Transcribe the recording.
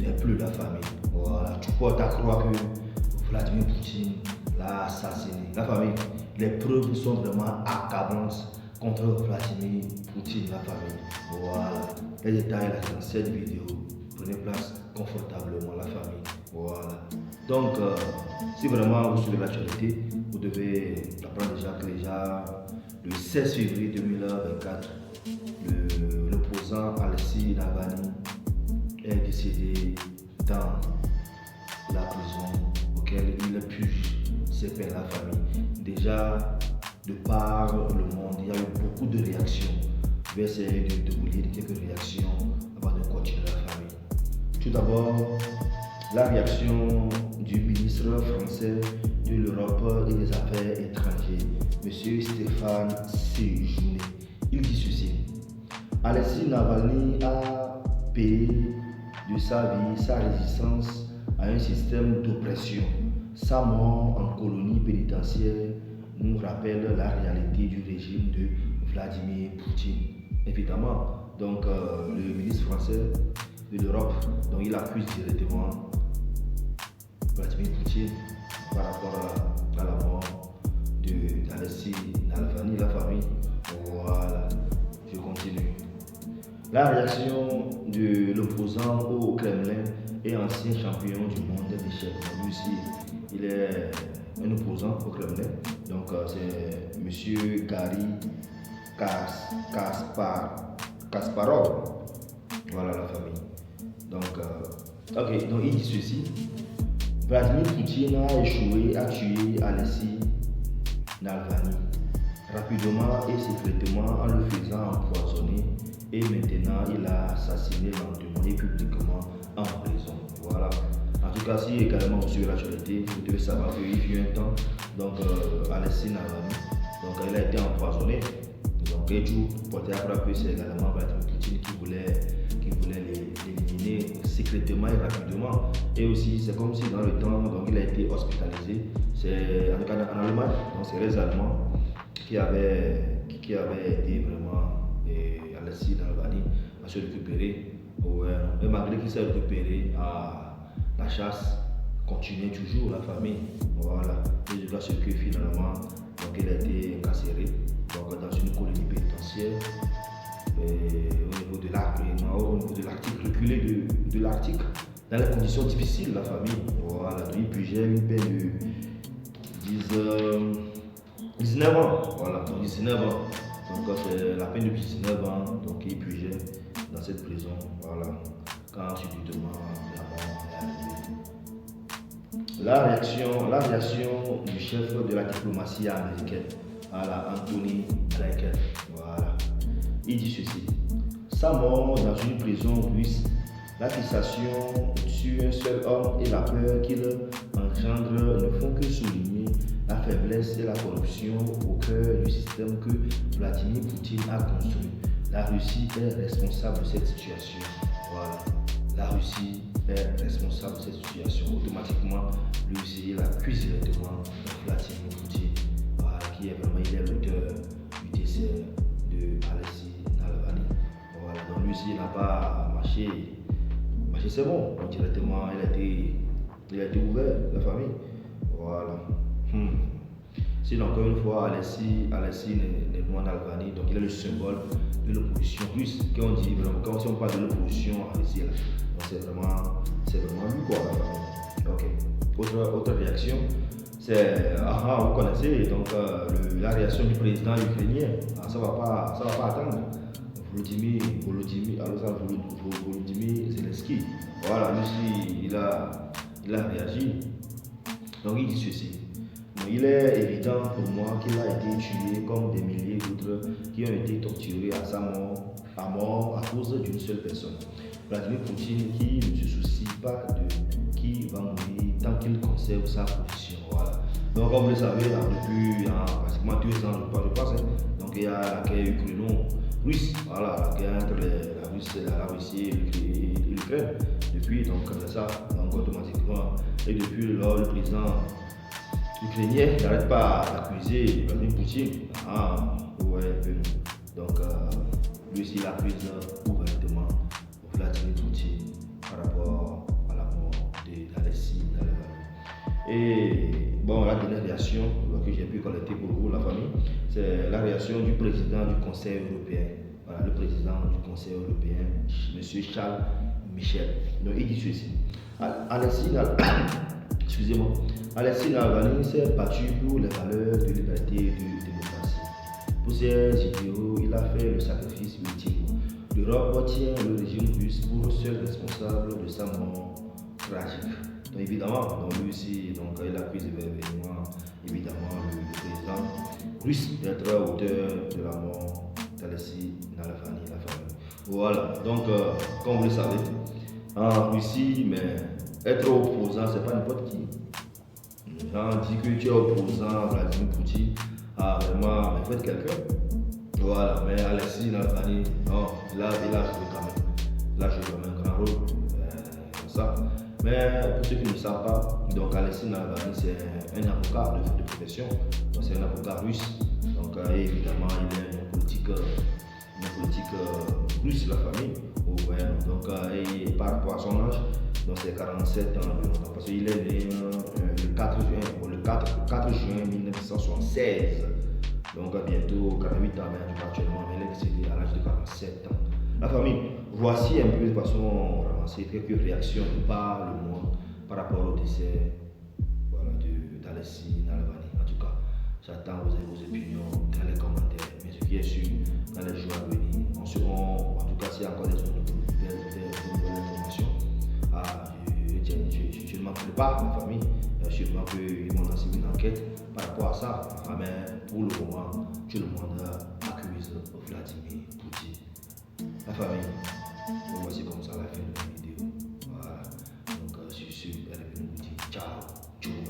n'est plus la famille. Voilà, tu peux à croire que Vladimir Poutine l'a assassiné. La famille, les preuves sont vraiment accablantes contre Vladimir Poutine, la famille. Voilà, les détails là, dans cette vidéo. Prenez place confortablement, la famille. Voilà. Donc, si vraiment vous suivez l'actualité, vous devez apprendre déjà que le 16 février 2024, l'opposant Alexei Navalny est décédé dans la prison auquel il purge ses peines, la famille. Déjà, de par le monde, il y a eu beaucoup de réactions. Je vais essayer de vous lire quelques réactions avant de continuer, la famille. Tout d'abord, la réaction du ministre français de l'Europe et des Affaires étrangères, M. Stéphane Séjourné. Il dit ceci: Alexei Navalny a payé de sa vie sa résistance à un système d'oppression. Sa mort en colonie pénitentiaire nous rappelle la réalité du régime de Vladimir Poutine. Évidemment, donc le ministre français de l'Europe, donc il accuse directement Vladimir Poutine par rapport à la mort d'Alexei Navalny, la famille. Voilà, je continue. La réaction de l'opposant au Kremlin et ancien champion du monde d'échecs. Lui aussi, il est un opposant au Kremlin. Donc c'est M. Garry Kasparov. Voilà la famille. Donc il dit ceci: Vladimir Poutine a échoué à tuer Alexei Navalny rapidement et secrètement en le faisant empoisonner, et maintenant il a assassiné lentement et publiquement en prison. Voilà. En tout cas, si également vous suivez l'actualité, vous devez savoir qu'il fut un temps, donc Alexei Navalny, donc il a été empoisonné. Donc et tout porté à croire que c'est également Vladimir Poutine qui voulait l'éliminer secrètement et rapidement. Et aussi, c'est comme si dans le temps, donc il a été hospitalisé. C'est en Allemagne, donc c'est les Allemands qui avaient aidé vraiment Alexei Navalny à se récupérer. Ouais, et malgré qu'il s'est récupéré, la chasse continuait toujours, la famille. Voilà. Et jusqu'à ce que finalement, donc il a été incarcéré donc dans une colonie pénitentiaire au niveau de l'Arctique, reculé de l'Arctique, dans les conditions difficiles, la famille. Voilà. Donc il purgeait une peine de 19 ans. Voilà, donc 19 ans. Donc c'est la peine de 19 ans, donc il purgeait dans cette prison. Voilà, quand subitement la mort est arrivée. La réaction du chef de la diplomatie américaine, voilà, Anthony Blinken. Voilà, il dit ceci: sa mort dans une prison russe, la fixation sur un seul homme et la peur qu'il engendre ne font que souligner la faiblesse et la corruption au cœur du système que Vladimir Poutine a construit. La Russie est responsable de cette situation. Voilà. La Russie est responsable de cette situation. Automatiquement, lui aussi, il accuse directement Vladimir Poutine, voilà, qui est vraiment l'auteur du décès de Alexei Navalny. Voilà. Donc lui aussi, il n'a pas marché, c'est bon. Donc, directement, il a été ouvert, la famille. Voilà. Sinon, encore une fois, Alexei Navalny, donc il est le symbole de l'opposition russe. Quand on dit vraiment, quand on parle de l'opposition en Russie, c'est vraiment lui quoi. Ok. Autre réaction, c'est vous connaissez donc la réaction du président ukrainien. Ça va pas attendre. Volodymyr Zelensky. Voilà, lui aussi, il a réagi. Donc il dit ceci: il est évident pour moi qu'il a été tué comme des milliers d'autres qui ont été torturés à mort à cause d'une seule personne. Vladimir Poutine, qui ne se soucie pas de qui va mourir tant qu'il conserve sa position. Voilà. Donc comme vous le savez, depuis pratiquement 2 ans, je pense, donc il y a la guerre ukraino-russe, voilà, la guerre entre la Russie et l'Ukraine. Depuis, donc comme ça, donc automatiquement, et depuis lors, le président ukrainien n'arrête pas d'accuser Vladimir Poutine. Ouais, donc lui aussi il accuse ouvertement Vladimir Poutine par rapport réaction que j'ai pu collecter pour vous, la famille. C'est la réaction du président du Conseil européen. Voilà, le président du Conseil européen, M. Charles Michel. Donc, il dit ceci. Excusez-moi. Alexis Navalny s'est battu pour les valeurs de liberté et de démocratie. Pour ces idéaux, il a fait le sacrifice ultime. L'Europe tient le régime russe pour seul responsable de sa mort tragique. Donc évidemment, lui aussi, il accuse évidemment le président russe d'être auteur de la mort d'Alexis Navalny, la famille. Voilà, donc comme vous le savez, en Russie, mais être opposant, c'est pas n'importe qui. Quand on dit que tu es opposant à Vladimir Poutine, vraiment, il faut être quelqu'un. Voilà, mais Alexis Navalny, non, il a joué quand même. Il a joué quand même un grand rôle, comme ça. Mais pour ceux qui ne savent pas, donc Alexis Navalny, c'est un avocat de profession. Donc c'est un avocat russe. Donc évidemment, il est une politique russe, la famille. Ouais, donc par rapport à son âge, donc c'est 47 ans environ, parce qu'il est né le 4 juin 1976. Donc bientôt 48 ans, mais actuellement, il est décédé à l'âge de 47 ans. La famille, voici un peu de façon ramassée quelques réactions de par le monde par rapport au décès d'Alexis Navalny. En tout cas, j'attends vos opinions dans les commentaires, mais ce qui est sûr, dans les jours à venir, en tout cas, s'il y a encore des nouvelles informations, je ne m'en prie pas, ma famille, sûrement qu'ils vont lancer une enquête par rapport à ça. Mais pour le moment, tout le monde accuse Vladimir Poutine. La famille, voici comme ça la fin de la vidéo. Voilà. Donc, sur ce, elle est venue vous dire ciao, ciao.